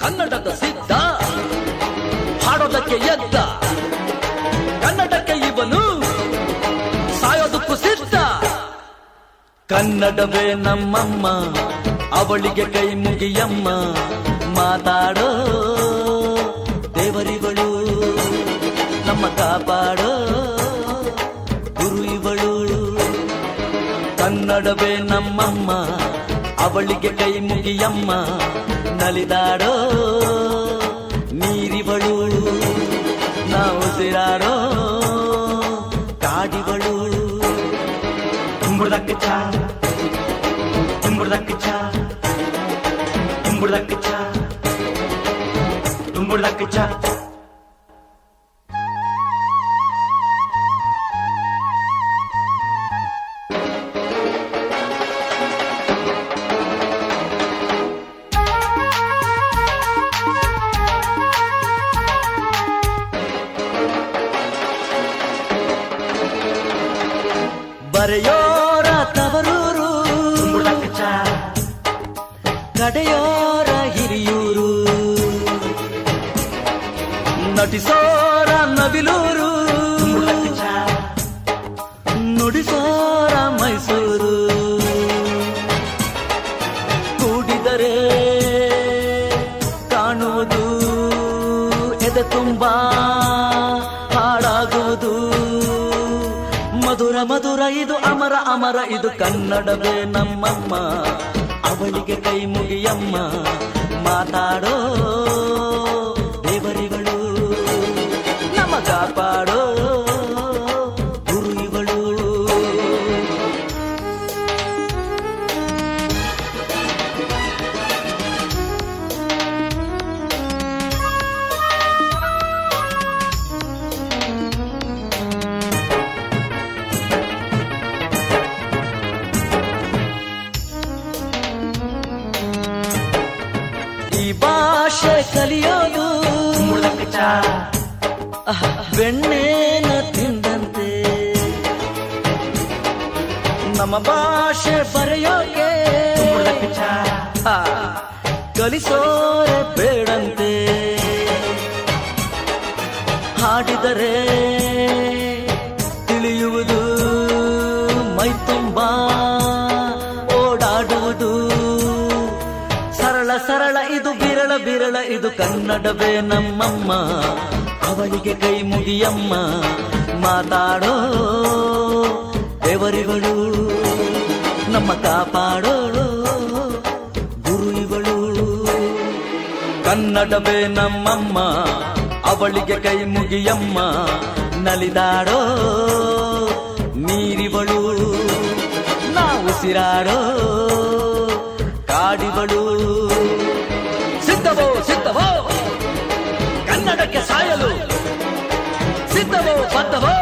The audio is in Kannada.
ಕನ್ನಡದ ಸಿದ್ಧ ಹಾಡೋದಕ್ಕೆ ಎದ್ದ ಕನ್ನಡಕ್ಕೆ ಇವನು ಸಾಯೋದಕ್ಕೂ ಸಿದ್ಧ. ಕನ್ನಡವೇ ನಮ್ಮಮ್ಮ ಅವಳಿಗೆ ಕೈ ಮುಗಿಯಮ್ಮ, ಮಾತಾಡೋ ದೇವರಿಗಳು ನಮ್ಮ ಕಾಪಾಡೋ ಗುರು ಇವಳು. ಕನ್ನಡವೇ ನಮ್ಮಮ್ಮ ಅವಳಿಗೆ ಕೈ ಮುಗಿಯಮ್ಮ, ನಲಿದಾಡೋ ನೀರಿವಳು ನಾವು ಸಿರಾಡೋ ಕಾಡಿವಳು. ತುಂಬುರ್ದಕ್ಕೆ ಚಾ ತುಂಬುರ್ದಕ್ಕೆ ಚಾ ತುಂಬುರ್ದಕ್ಕೆ ಚಾ ತುಂಬುರ್ದಕ್ಕೆ ಚಾ. ಬರೆಯೋರ ತವರೂರು, ಕಡೆಯೋರ ಹಿರಿಯೂರು, ನಟಿಸೋರ ನವಿಲೂರು, ನುಡಿಸೋರ ಮೈಸೂರು. ಕೂಡಿದರೆ ಕಾಣುವುದು ಎದೆ ತುಂಬಾ ಹಾಡಾಗುವುದು. ಮಧುರ ಮಧುರ ಇದು ಅಮರ ಅಮರ ಇದು ಕನ್ನಡವೇ ನಮ್ಮಮ್ಮ ಅವಳಿಗೆ ಕೈ ಮುಗಿಯಮ್ಮ, ಮಾತಾಡೋ ದೇವರಿಗಳು ನಮ್ಮ ಕಾಪಾಡೋ ಗುರು ಇವಳು. ಈ ಭಾಷೆ ಕಲಿಯೋದು ಬೆಣ್ಣೆನ ತಿಂದಂತೆ, ನಮ್ಮ ಭಾಷೆ ಬರೆಯೋಕೆ ಕಲಿಸೋರೆ ಬೇಡಂತೆ. ಹಾಡಿದರೆ ತಿಳಿಯುವುದು ಮೈ ತುಂಬಾ ಓಡಾಡುವುದು. ಸರಳ ಸರಳ ಇದು ಬಿರಳ ಬಿರಳ ಇದು ಕನ್ನಡವೇ ನಮ್ಮಮ್ಮ ಅವಳಿಗೆ ಕೈ ಮುಗಿಯಮ್ಮ, ಮಾತಾಡೋ ದೇವರಿಗಳು ನಮ್ಮ ಕಾಪಾಡೋ ಗುರು ಇವಳು. ಕನ್ನಡವೇ ನಮ್ಮಮ್ಮ ಅವಳಿಗೆ ಕೈ ಮುಗಿಯಮ್ಮ, ನಲಿದಾಡೋ ನೀರಿವಳು ನಾವು ಸಿರಾಡೋ ಕಾಡಿವಳು. ಸಿದ್ಧವೋ ಸಿದ್ಧವೋ ಕನ್ನಡಕ್ಕೆ ಸಾಯಲು, ಸಿದ್ಧವೋ ಬದ್ಧವೋ